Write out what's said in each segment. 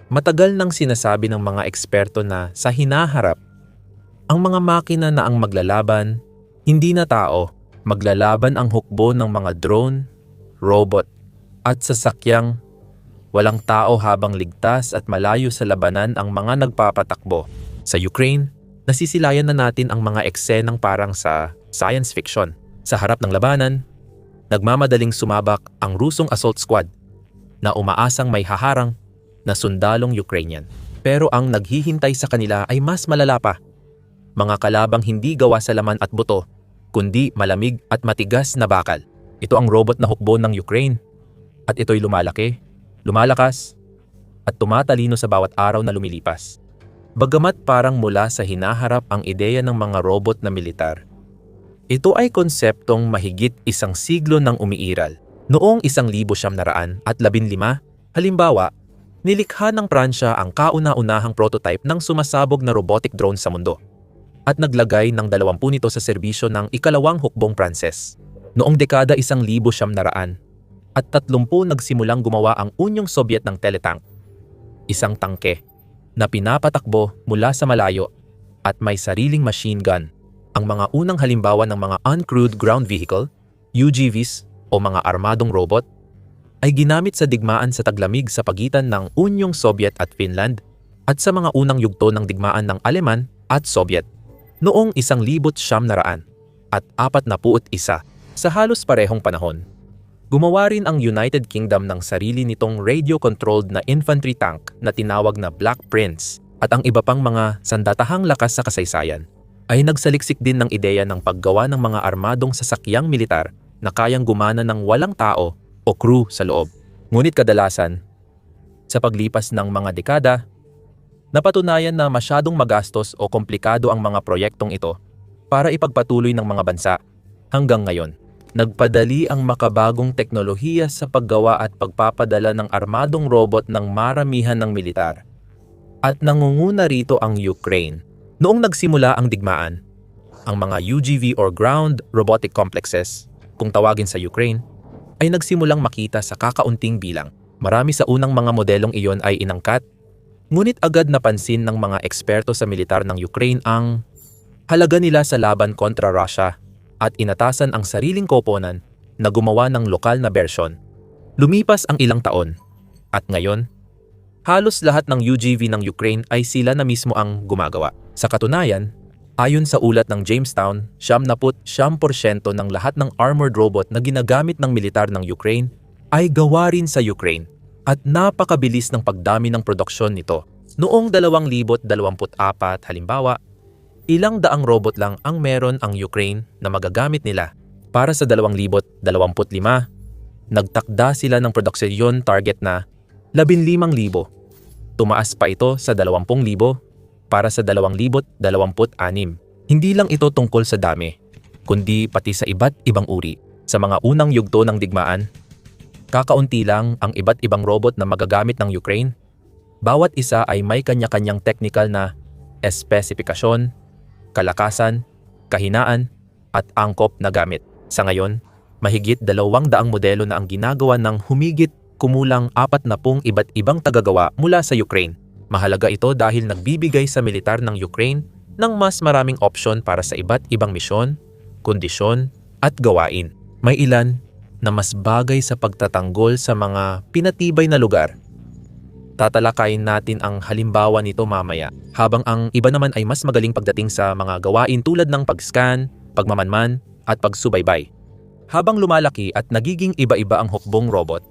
Matagal nang sinasabi ng mga eksperto na sa hinaharap, ang mga makina na ang maglalaban, hindi na tao, maglalaban ang hukbo ng mga drone, robot, at sasakyang walang tao habang ligtas at malayo sa labanan ang mga nagpapatakbo. Sa Ukraine, nasisilayan na natin ang mga eksenang parang sa science fiction. Sa harap ng labanan, nagmamadaling sumabak ang Rusong assault squad na umaasang may haharang na sundalong Ukrainian. Pero ang naghihintay sa kanila ay mas malala pa. Mga kalabang hindi gawa sa laman at buto, kundi malamig at matigas na bakal. Ito ang robot na hukbo ng Ukraine. At ito'y lumalaki, lumalakas, at tumatalino sa bawat araw na lumilipas. Bagamat parang mula sa hinaharap ang ideya ng mga robot na militar, ito ay konseptong mahigit isang siglo nang umiiral. Noong 1915, halimbawa, nilikha ng Pransya ang kauna-unahang prototype ng sumasabog na robotic drone sa mundo at naglagay ng 20 nito sa serbisyo ng ikalawang hukbong Pranses. Noong dekada 1900 at 30 nagsimulang gumawa ang Unyong Sobyet ng teletank, isang tangke na pinapatakbo mula sa malayo at may sariling machine gun. Ang mga unang halimbawa ng mga uncrewed ground vehicle, UGVs o mga armadong robot, ay ginamit sa digmaan sa taglamig sa pagitan ng Unyong Sobyet at Finland at sa mga unang yugto ng digmaan ng Aleman at Sobyet noong 1941 at 41 sa halos parehong panahon. Gumawa rin ang United Kingdom ng sarili nitong radio-controlled na infantry tank na tinawag na Black Prince, at ang iba pang mga sandatahang lakas sa kasaysayan ay nagsaliksik din ng ideya ng paggawa ng mga armadong sasakyang militar na kayang gumana ng walang tao o crew sa loob. Ngunit kadalasan, sa paglipas ng mga dekada, napatunayan na masyadong magastos o komplikado ang mga proyektong ito para ipagpatuloy ng mga bansa. Hanggang ngayon, nagpadali ang makabagong teknolohiya sa paggawa at pagpapadala ng armadong robot ng maramihan ng militar. At nangunguna rito ang Ukraine. Noong nagsimula ang digmaan, ang mga UGV or Ground Robotic Complexes, kung tawagin sa Ukraine, ay nagsimulang makita sa kakaunting bilang. Marami sa unang mga modelong iyon ay inangkat, ngunit agad napansin ng mga eksperto sa militar ng Ukraine ang halaga nila sa laban kontra Russia at inatasan ang sariling koponan na gumawa ng lokal na bersyon. Lumipas ang ilang taon, at ngayon, halos lahat ng UGV ng Ukraine ay sila na mismo ang gumagawa. Sa katunayan, ayon sa ulat ng Jamestown, 79% ng lahat ng armored robot na ginagamit ng militar ng Ukraine ay gawa rin sa Ukraine at napakabilis ng pagdami ng produksyon nito. Noong 2024, halimbawa, ilang daang robot lang ang meron ang Ukraine na magagamit nila. Para sa 2025, nagtakda sila ng produksyon target na 15,000. Tumaas pa ito sa 20,000 para sa 2026. Hindi lang ito tungkol sa dami, kundi pati sa iba't ibang uri. Sa mga unang yugto ng digmaan, kakaunti lang ang iba't ibang robot na magagamit ng Ukraine. Bawat isa ay may kanya-kanyang technical na espesipikasyon, kalakasan, kahinaan, at angkop na gamit. Sa ngayon, mahigit 200 modelo na ang ginagawa ng humigit kumulang 40 iba't ibang tagagawa mula sa Ukraine. Mahalaga ito dahil nagbibigay sa militar ng Ukraine ng mas maraming opsyon para sa iba't ibang misyon, kondisyon, at gawain. May ilan na mas bagay sa pagtatanggol sa mga pinatibay na lugar. Tatalakayin natin ang halimbawa nito mamaya, habang ang iba naman ay mas magaling pagdating sa mga gawain tulad ng pag-scan, pagmamanman, at pagsubaybay. Habang lumalaki at nagiging iba-iba ang hukbong robot,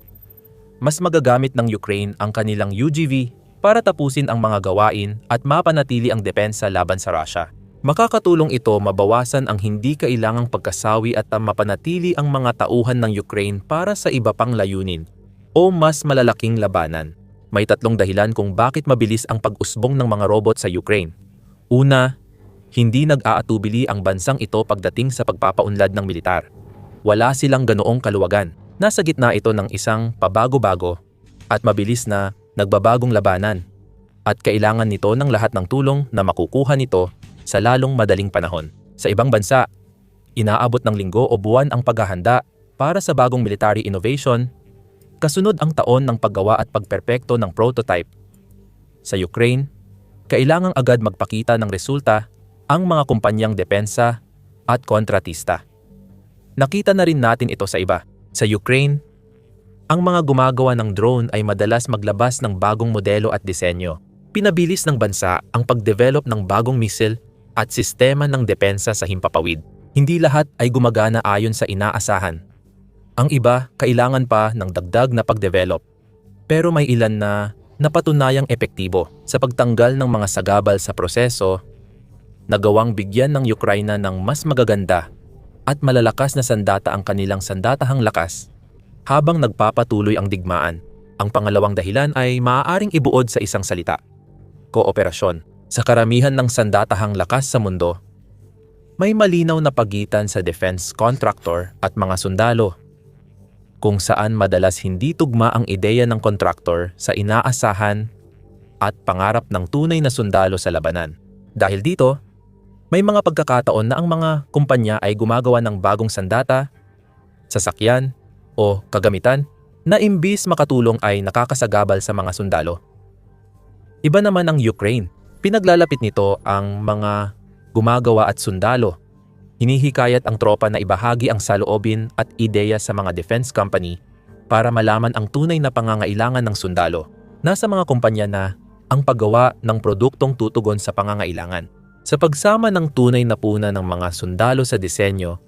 mas magagamit ng Ukraine ang kanilang UGV para tapusin ang mga gawain at mapanatili ang depensa laban sa Russia. Makakatulong ito mabawasan ang hindi kailangang pagkasawi at mapanatili ang mga tauhan ng Ukraine para sa iba pang layunin o mas malalaking labanan. May 3 dahilan kung bakit mabilis ang pag-usbong ng mga robot sa Ukraine. Una, hindi nag-aatubili ang bansang ito pagdating sa pagpapaunlad ng militar. Wala silang ganoong kaluwagan. Nasa gitna ito ng isang pabago-bago at mabilis na nagbabagong labanan, at kailangan nito ng lahat ng tulong na makukuha nito sa lalong madaling panahon. Sa ibang bansa, inaabot ng linggo o buwan ang paghahanda para sa bagong military innovation, kasunod ang taon ng paggawa at pagperpekto ng prototype. Sa Ukraine, kailangang agad magpakita ng resulta ang mga kumpanyang depensa at kontratista. Nakita na rin natin ito sa iba. Sa Ukraine, ang mga gumagawa ng drone ay madalas maglabas ng bagong modelo at disenyo. Pinabilis ng bansa ang pagdevelop ng bagong misil at sistema ng depensa sa himpapawid. Hindi lahat ay gumagana ayon sa inaasahan. Ang iba kailangan pa ng dagdag na pagdevelop. Pero may ilan na napatunayang epektibo sa pagtanggal ng mga sagabal sa proseso, nagawang bigyan ng Ukraine ng mas magaganda at malalakas na sandata ang kanilang sandatahang lakas habang nagpapatuloy ang digmaan. Ang pangalawang dahilan ay maaaring ibuod sa isang salita: kooperasyon. Sa karamihan ng sandatahang lakas sa mundo, may malinaw na pagitan sa defense contractor at mga sundalo, kung saan madalas hindi tugma ang ideya ng contractor sa inaasahan at pangarap ng tunay na sundalo sa labanan. Dahil dito, may mga pagkakataon na ang mga kumpanya ay gumagawa ng bagong sandata, sasakyan, o kagamitan na imbis makatulong ay nakakasagabal sa mga sundalo. Iba naman ang Ukraine. Pinaglalapit nito ang mga gumagawa at sundalo. Hinihikayat ang tropa na ibahagi ang saloobin at ideya sa mga defense company para malaman ang tunay na pangangailangan ng sundalo. Nasa mga kumpanya na ang paggawa ng produktong tutugon sa pangangailangan. Sa pagsama ng tunay na puna ng mga sundalo sa disenyo,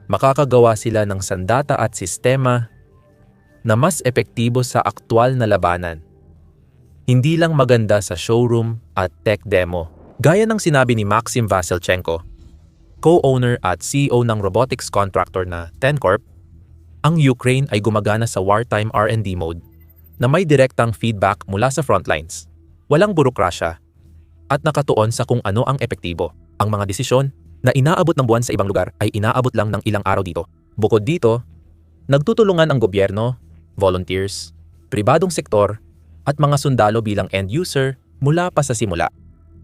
makakagawa sila ng sandata at sistema na mas epektibo sa aktwal na labanan. Hindi lang maganda sa showroom at tech demo. Gaya ng sinabi ni Maxim Vasilchenko, co-owner at CEO ng robotics contractor na TenCorp, ang Ukraine ay gumagana sa wartime R&D mode na may direktang feedback mula sa frontlines. Walang burokrasya at nakatuon sa kung ano ang epektibo. Ang mga desisyon na inaabot ng buwan sa ibang lugar ay inaabot lang ng ilang araw dito. Bukod dito, nagtutulungan ang gobyerno, volunteers, pribadong sektor, at mga sundalo bilang end user mula pa sa simula.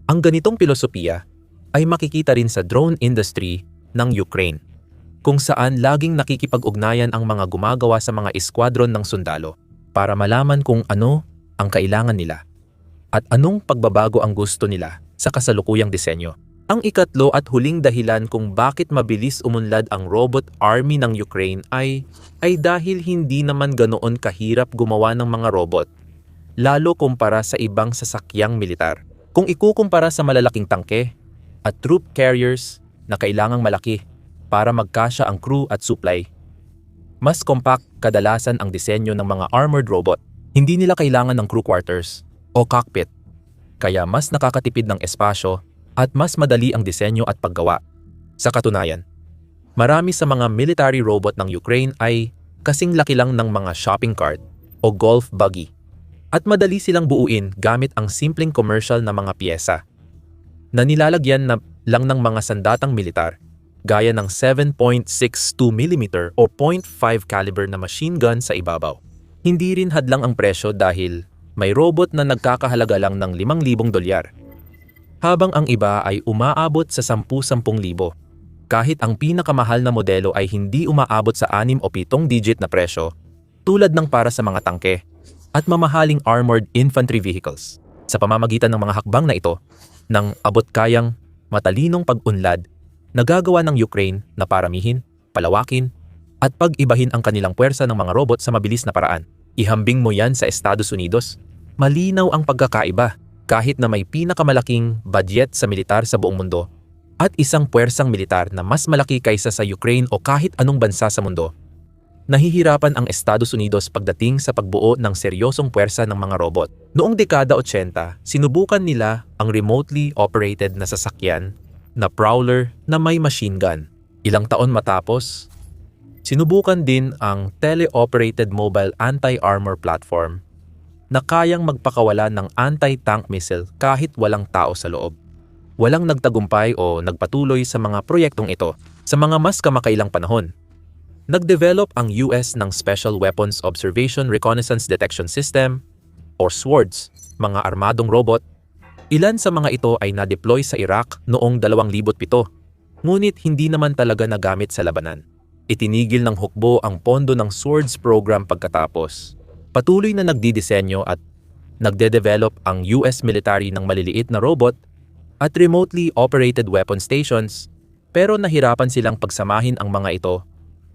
Ang ganitong filosofiya ay makikita rin sa drone industry ng Ukraine, kung saan laging nakikipag-ugnayan ang mga gumagawa sa mga eskwadron ng sundalo para malaman kung ano ang kailangan nila at anong pagbabago ang gusto nila sa kasalukuyang disenyo. Ang ikatlo at huling dahilan kung bakit mabilis umunlad ang robot army ng Ukraine ay dahil hindi naman ganoon kahirap gumawa ng mga robot, lalo kumpara sa ibang sasakyang militar. Kung ikukumpara sa malalaking tangke at troop carriers na kailangang malaki para magkasya ang crew at supply, mas compact kadalasan ang disenyo ng mga armored robot. Hindi nila kailangan ng crew quarters o cockpit, kaya mas nakakatipid ng espasyo at mas madali ang disenyo at paggawa. Sa katunayan, marami sa mga military robot ng Ukraine ay kasing laki lang ng mga shopping cart o golf buggy at madali silang buuin gamit ang simpleng commercial na mga piyesa na nilalagyan na lang ng mga sandatang militar gaya ng 7.62mm o .5 caliber na machine gun sa ibabaw. Hindi rin hadlang ang presyo dahil may robot na nagkakahalaga lang ng $5,000, habang ang iba ay umaabot sa 10,000. Kahit ang pinakamahal na modelo ay hindi umaabot sa 6 o 7 digit na presyo, tulad ng para sa mga tangke at mamahaling armored infantry vehicles. Sa pamamagitan ng mga hakbang na ito, ng abot-kayang matalinong pag-unlad, nagagawa ng Ukraine na paramihin, palawakin, at pag-ibahin ang kanilang puwersa ng mga robot sa mabilis na paraan. Ihambing mo yan sa Estados Unidos, malinaw ang pagkakaiba kahit na may pinakamalaking budget sa militar sa buong mundo at isang puwersang militar na mas malaki kaysa sa Ukraine o kahit anong bansa sa mundo. Nahihirapan ang Estados Unidos pagdating sa pagbuo ng seryosong puwersa ng mga robot. Noong dekada 80, sinubukan nila ang remotely operated na sasakyan na Prowler na may machine gun. Ilang taon matapos, sinubukan din ang teleoperated mobile anti-armor platform na kayang magpakawala ng anti-tank missile kahit walang tao sa loob. Walang nagtagumpay o nagpatuloy sa mga proyektong ito. Sa mga mas kamakailang panahon, nag-develop ang US ng Special Weapons Observation Reconnaissance Detection System or SWORDS, mga armadong robot. Ilan sa mga ito ay na-deploy sa Iraq noong 2007, ngunit hindi naman talaga nagamit sa labanan. Itinigil ng hukbo ang pondo ng SWORDS program pagkatapos. Patuloy na nagdidisenyo at Nagde-develop ang US military ng maliliit na robot at remotely operated weapon stations, pero nahirapan silang pagsamahin ang mga ito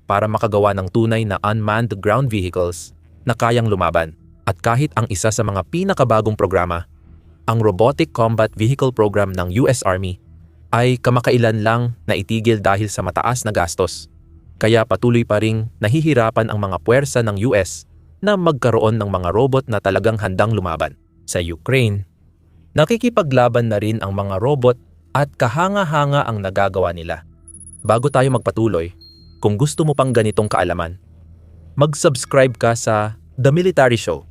para makagawa ng tunay na unmanned ground vehicles na kayang lumaban. At kahit ang isa sa mga pinakabagong programa, ang Robotic Combat Vehicle Program ng US Army, ay kamakailan lang naitigil dahil sa mataas na gastos. Kaya patuloy pa ring nahihirapan ang mga puwersa ng US na magkaroon ng mga robot na talagang handang lumaban. Sa Ukraine, nakikipaglaban na rin ang mga robot at kahanga-hanga ang nagagawa nila. Bago tayo magpatuloy, kung gusto mo pang ganitong kaalaman, mag-subscribe ka sa The Military Show.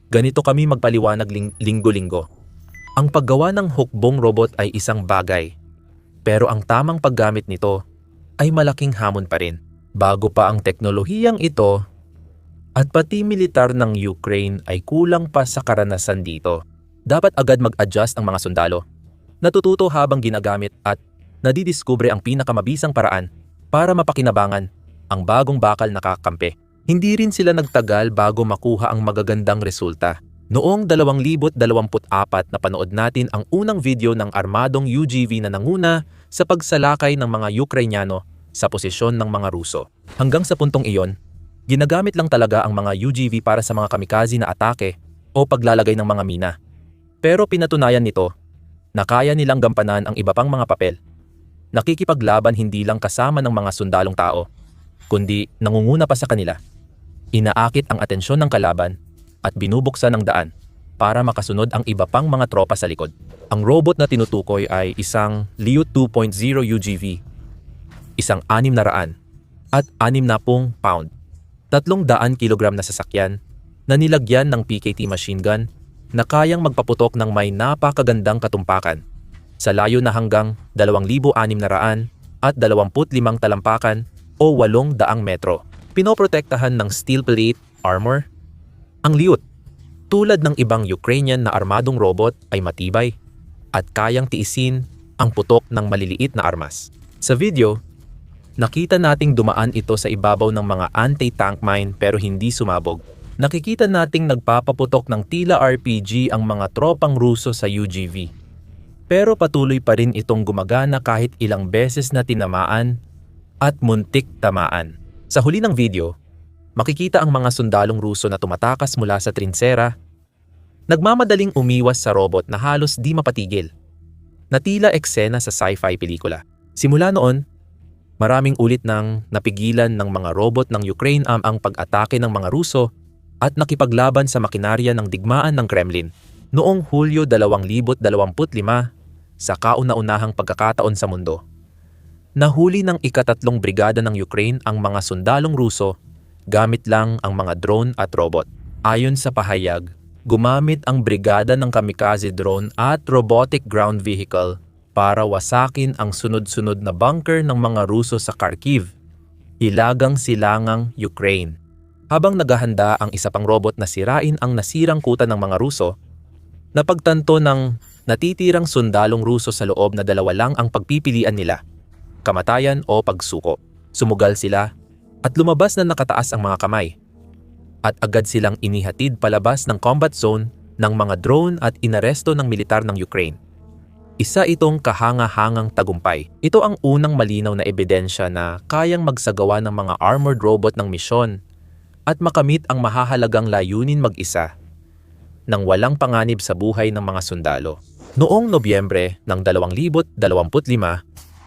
Ganito kami magpaliwanag linggo-linggo. Ang paggawa ng hukbong robot ay isang bagay, pero ang tamang paggamit nito ay malaking hamon pa rin. Bago pa ang teknolohiyang ito, at pati militar ng Ukraine ay kulang pa sa karanasan dito. Dapat agad mag-adjust ang mga sundalo, natututo habang ginagamit at nadidiskubre ang pinakamabisang paraan para mapakinabangan ang bagong bakal na kakampi. Hindi rin sila nagtagal bago makuha ang magagandang resulta. Noong 2024 napanood natin ang unang video ng armadong UGV na nanguna sa pagsalakay ng mga Ukrainyano sa posisyon ng mga Ruso. Hanggang sa puntong iyon, ginagamit lang talaga ang mga UGV para sa mga kamikaze na atake o paglalagay ng mga mina. Pero pinatunayan nito na kaya nilang gampanan ang iba pang mga papel. Nakikipaglaban hindi lang kasama ng mga sundalong tao, kundi nangunguna pa sa kanila. Inaakit ang atensyon ng kalaban at binubuksan ang daan para makasunod ang iba pang mga tropa sa likod. Ang robot na tinutukoy ay isang Lyut 2.0 UGV, isang 600 at 60 pound, 300 kilogram na sasakyan na nilagyan ng PKT machine gun na kayang magpaputok ng may napakagandang katumpakan sa layo na hanggang 2,600 at 25 talampakan o 800 metro. Pinoprotektahan ng steel plate armor. Ang Lyut, tulad ng ibang Ukrainian na armadong robot, ay matibay at kayang tiisin ang putok ng maliliit na armas. Sa video, nakita nating dumaan ito sa ibabaw ng mga anti-tank mine pero hindi sumabog. Nakikita nating nagpapaputok ng tila RPG ang mga tropang Ruso sa UGV. Pero patuloy pa rin itong gumagana kahit ilang beses na tinamaan at muntik tamaan. Sa huli ng video, makikita ang mga sundalong Ruso na tumatakas mula sa trinsera, nagmamadaling umiwas sa robot na halos di mapatigil, na tila eksena sa sci-fi pelikula. Simula noon, maraming ulit nang napigilan ng mga robot ng Ukraine ang pag-atake ng mga Ruso at nakipaglaban sa makinarya ng digmaan ng Kremlin. Noong Hulyo 2025, sa kauna-unahang pagkakataon sa mundo, nahuli ng ika-3 brigada ng Ukraine ang mga sundalong Ruso gamit lang ang mga drone at robot. Ayon sa pahayag, gumamit ang brigada ng kamikaze drone at robotic ground vehicle para wasakin ang sunod-sunod na bunker ng mga Ruso sa Kharkiv, Hilagang Silangang Ukraine. Habang naghahanda ang isa pang robot na sirain ang nasirang kuta ng mga Ruso, napagtanto ng natitirang sundalong Ruso sa loob na 2 lang ang pagpipilian nila: kamatayan o pagsuko. Sumugal sila at lumabas na nakataas ang mga kamay. At agad silang inihatid palabas ng combat zone ng mga drone at inaresto ng militar ng Ukraine. Isa itong kahanga-hangang tagumpay. Ito ang unang malinaw na ebidensya na kayang magsagawa ng mga armored robot ng misyon at makamit ang mahahalagang layunin mag-isa nang walang panganib sa buhay ng mga sundalo. Noong Nobyembre ng 2025,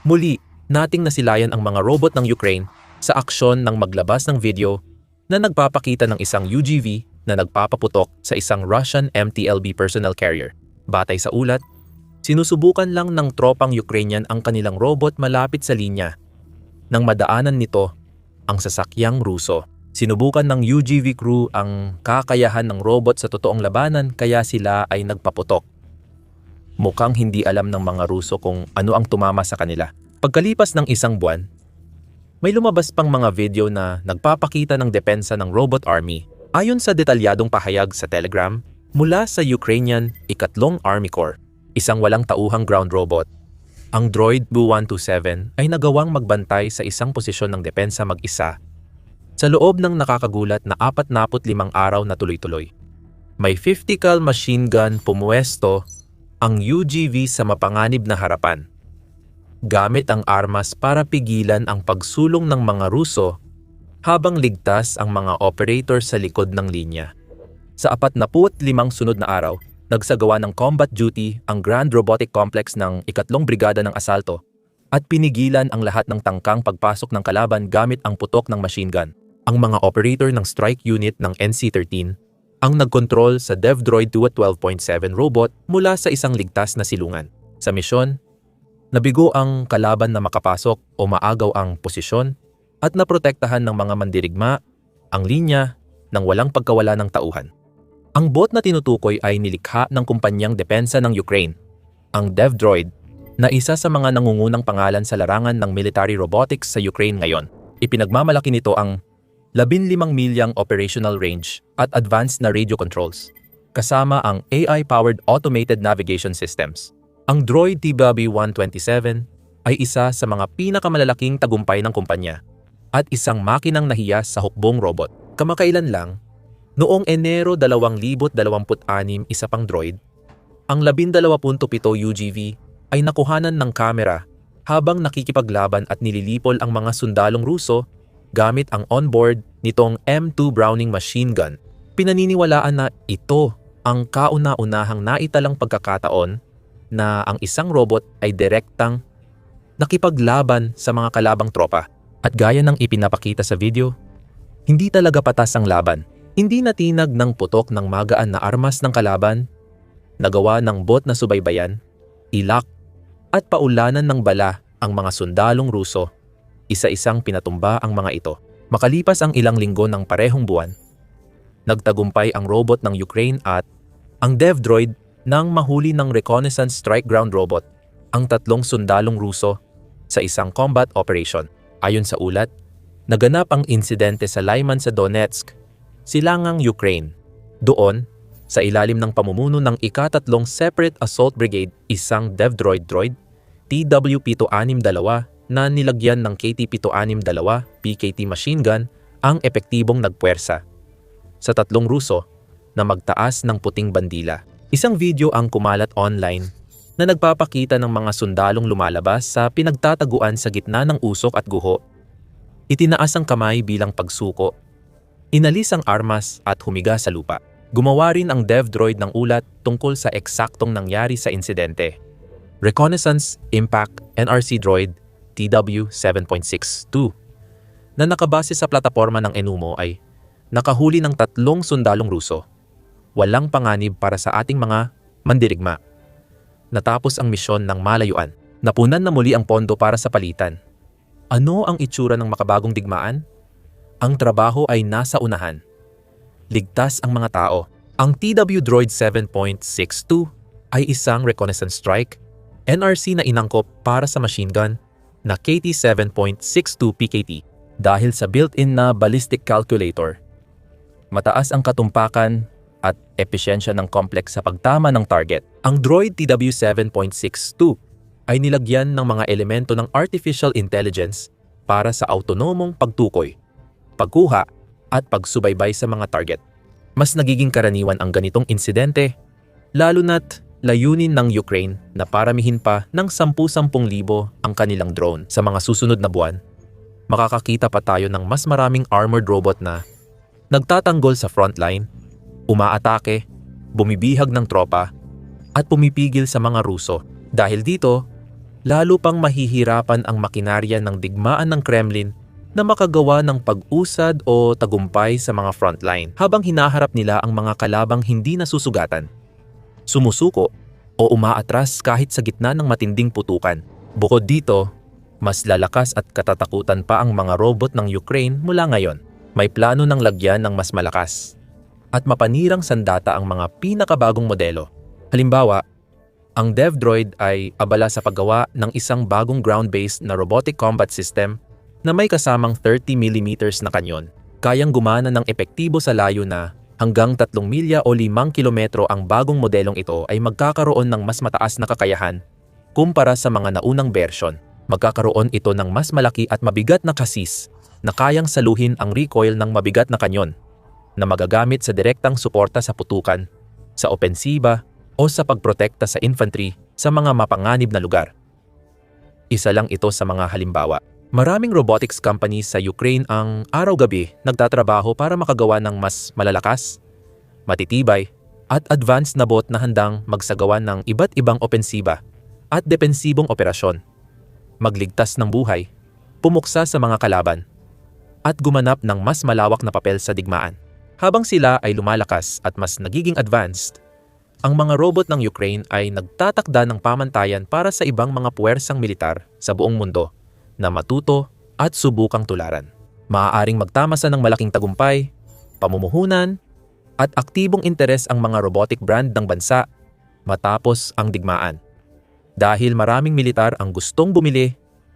muli nating nasilayan ang mga robot ng Ukraine sa aksyon ng maglabas ng video na nagpapakita ng isang UGV na nagpapaputok sa isang Russian MTLB personnel carrier. Batay sa ulat, sinusubukan lang ng tropang Ukrainian ang kanilang robot malapit sa linya nang madaanan nito ang sasakyang Ruso. Sinubukan ng UGV crew ang kakayahan ng robot sa totoong labanan kaya sila ay nagpaputok. Mukhang hindi alam ng mga Ruso kung ano ang tumama sa kanila. Pagkalipas ng 1 buwan, may lumabas pang mga video na nagpapakita ng depensa ng robot army. Ayon sa detalyadong pahayag sa Telegram mula sa Ukrainian 3 Army Corps, isang walang tauhang ground robot, ang droid Bu-127 ay nagawang magbantay sa isang posisyon ng depensa mag-isa sa loob ng nakakagulat na 45 araw na tuloy-tuloy. May 50 cal machine gun pumuwesto ang UGV sa mapanganib na harapan, gamit ang armas para pigilan ang pagsulong ng mga Ruso habang ligtas ang mga operator sa likod ng linya. Sa 45 sunod na araw, nagsagawa ng combat duty ang Grand Robotic Complex ng 2 Brigada ng Asalto at pinigilan ang lahat ng tangkang pagpasok ng kalaban gamit ang putok ng machine gun. Ang mga operator ng strike unit ng NC-13 ang nagkontrol sa DevDroid 212.7 robot mula sa isang ligtas na silungan. Sa misyon, nabigo ang kalaban na makapasok o maagaw ang posisyon at naprotektahan ng mga mandirigma ang linya nang walang pagkawala ng tauhan. Ang bot na tinutukoy ay nilikha ng kumpanyang depensa ng Ukraine, ang DevDroid, na isa sa mga nangungunang pangalan sa larangan ng military robotics sa Ukraine ngayon. Ipinagmamalaki nito ang 15 milyang operational range at advanced na radio controls, kasama ang AI-powered automated navigation systems. Ang Droid TBW-127 ay isa sa mga pinakamalalaking tagumpay ng kumpanya at isang makinang nahiyas sa hukbong robot. Kamakailan lang, noong Enero 2026, isa pang droid, ang 12.7 UGV ay nakuhanan ng kamera habang nakikipaglaban at nililipol ang mga sundalong Ruso gamit ang onboard nitong M2 Browning machine gun. Pinaniniwalaan na ito ang kauna-unahang naitalang pagkakataon na ang isang robot ay direktang nakipaglaban sa mga kalabang tropa. At gaya ng ipinapakita sa video, hindi talaga patas ang laban. Hindi natinag ng putok ng magaan na armas ng kalaban, nagawa ng bot na subaybayan, ilak, at paulanan ng bala ang mga sundalong Ruso. Isa-isang pinatumba ang mga ito. Makalipas ang ilang linggo ng parehong buwan, nagtagumpay ang robot ng Ukraine at ang DevDroid nang mahuli ng Reconnaissance Strike Ground Robot ang 3 sundalong Ruso sa isang combat operation. Ayon sa ulat, naganap ang insidente sa Lyman sa Donetsk, silangang Ukraine. Doon, sa ilalim ng pamumuno ng ika-3 Separate Assault Brigade, isang DevDroid droid, TW-762 na nilagyan ng KT-762 PKT machine gun ang epektibong nagpuwersa sa 3 Ruso na magtaas ng puting bandila. Isang video ang kumalat online na nagpapakita ng mga sundalong lumalabas sa pinagtataguan sa gitna ng usok at guho. Itinaas ang kamay bilang pagsuko, inalis ang armas at humiga sa lupa. Gumawa rin ang DevDroid ng ulat tungkol sa eksaktong nangyari sa insidente. Reconnaissance Impact NRC Droid TW-7.62 na nakabase sa plataporma ng Enumo ay nakahuli ng 3 sundalong Ruso. Walang panganib para sa ating mga mandirigma. Natapos ang misyon ng malayuan. Napunan na muli ang pondo para sa palitan. Ano ang itsura ng makabagong digmaan? Ang trabaho ay nasa unahan. Ligtas ang mga tao. Ang TW-Droid 7.62 ay isang reconnaissance strike, NRC na inangkop para sa machine gun na KT-7.62 PKT dahil sa built-in na ballistic calculator. Mataas ang katumpakan at epesyensya ng complex sa pagtama ng target. Ang Droid TW-7.62 ay nilagyan ng mga elemento ng artificial intelligence para sa autonomong pagtukoy, pagkuha at pagsubaybay sa mga target. Mas nagiging karaniwan ang ganitong insidente, lalo na't layunin ng Ukraine na paramihin pa ng 10,000 ang kanilang drone. Sa mga susunod na buwan, makakakita pa tayo ng mas maraming armored robot na nagtatanggol sa frontline, umaatake, bumibihag ng tropa, at pumipigil sa mga Ruso. Dahil dito, lalo pang mahihirapan ang makinarya ng digmaan ng Kremlin na makagawa ng pag-usad o tagumpay sa mga frontline habang hinaharap nila ang mga kalabang hindi nasusugatan, sumusuko o umaatras kahit sa gitna ng matinding putukan. Bukod dito, mas lalakas at katatakutan pa ang mga robot ng Ukraine mula ngayon. May plano ng lagyan ng mas malakas at mapanirang sandata ang mga pinakabagong modelo. Halimbawa, ang DevDroid ay abala sa paggawa ng isang bagong ground-based na robotic combat system na may kasamang 30mm na kanyon. Kayang gumana ng epektibo sa layo na hanggang 3 milya o 5 kilometro. Ang bagong modelong ito ay magkakaroon ng mas mataas na kakayahan kumpara sa mga naunang bersyon. Magkakaroon ito ng mas malaki at mabigat na chassis na kayang saluhin ang recoil ng mabigat na kanyon. na magagamit sa direktang suporta sa putukan, sa opensiba o sa pagprotekta sa infantry sa mga mapanganib na lugar. Isa lang ito sa mga halimbawa. Maraming robotics companies sa Ukraine ang araw-gabi nagtatrabaho para makagawa ng mas malalakas, matitibay, at advanced na bot na handang magsagawa ng iba't ibang opensiba at depensibong operasyon, magligtas ng buhay, pumuksa sa mga kalaban, at gumanap ng mas malawak na papel sa digmaan. Habang sila ay lumalakas at mas nagiging advanced, ang mga robot ng Ukraine ay nagtatakda ng pamantayan para sa ibang mga puwersang militar sa buong mundo na matuto at subukang tularan. Maaaring magtamasa ng malaking tagumpay, pamumuhunan, at aktibong interes ang mga robotic brand ng bansa matapos ang digmaan. Dahil maraming militar ang gustong bumili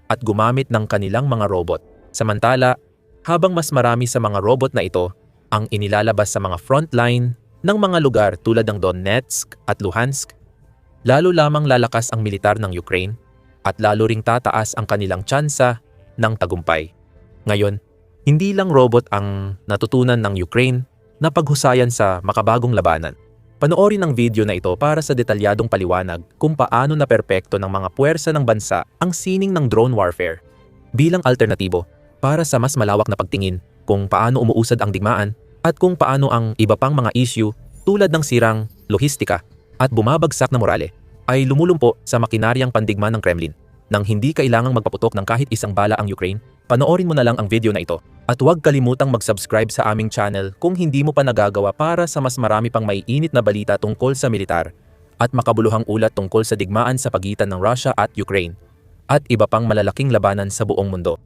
at gumamit ng kanilang mga robot. Samantala, habang mas marami sa mga robot na ito ang inilalabas sa mga frontline ng mga lugar tulad ng Donetsk at Luhansk, lalo lamang lalakas ang militar ng Ukraine at lalo ring tataas ang kanilang tsansa ng tagumpay. Ngayon, hindi lang robot ang natutunan ng Ukraine na paghusayan sa makabagong labanan. Panoorin ang video na ito para sa detalyadong paliwanag kung paano na perpekto ng mga puwersa ng bansa ang sining ng drone warfare bilang alternatibo para sa mas malawak na pagtingin kung paano umuusad ang digmaan at kung paano ang iba pang mga issue tulad ng sirang lohistika at bumabagsak na morale ay lumulumpo sa makinaryang pandigma ng Kremlin. Nang hindi kailangang magpaputok ng kahit isang bala ang Ukraine, panoorin mo na lang ang video na ito. At huwag kalimutang mag-subscribe sa aming channel kung hindi mo pa nagagawa para sa mas marami pang maiinit na balita tungkol sa militar at makabuluhang ulat tungkol sa digmaan sa pagitan ng Russia at Ukraine at iba pang malalaking labanan sa buong mundo.